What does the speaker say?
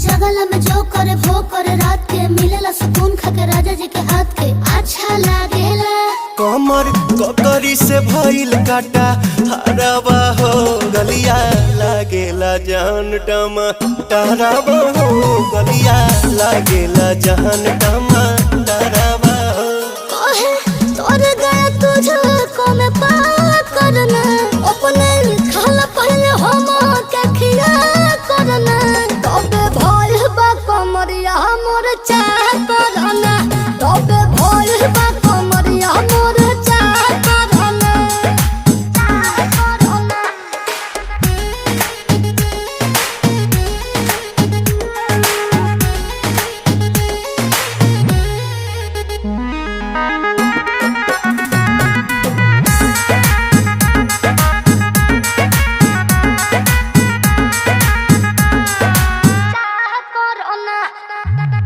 जगला में जो करे वो करे रात के मिलेला सुकून खाके राजा जी के हाथ के अच्छा लागेला। कमर ककरी से भइल काटा हराबा हो गलिया लागेला जान टमाटराबा हो गलिया लागेला जान टमाटराबा हो। कहे तोर गया तुझको मैं पार करना अपने खाला पहले हम के खिया करना तबे भइल बा कमरिया मोर चाह करना तबे भइल बा कमरिया मोर चाह करना चाह करना। चाह करना।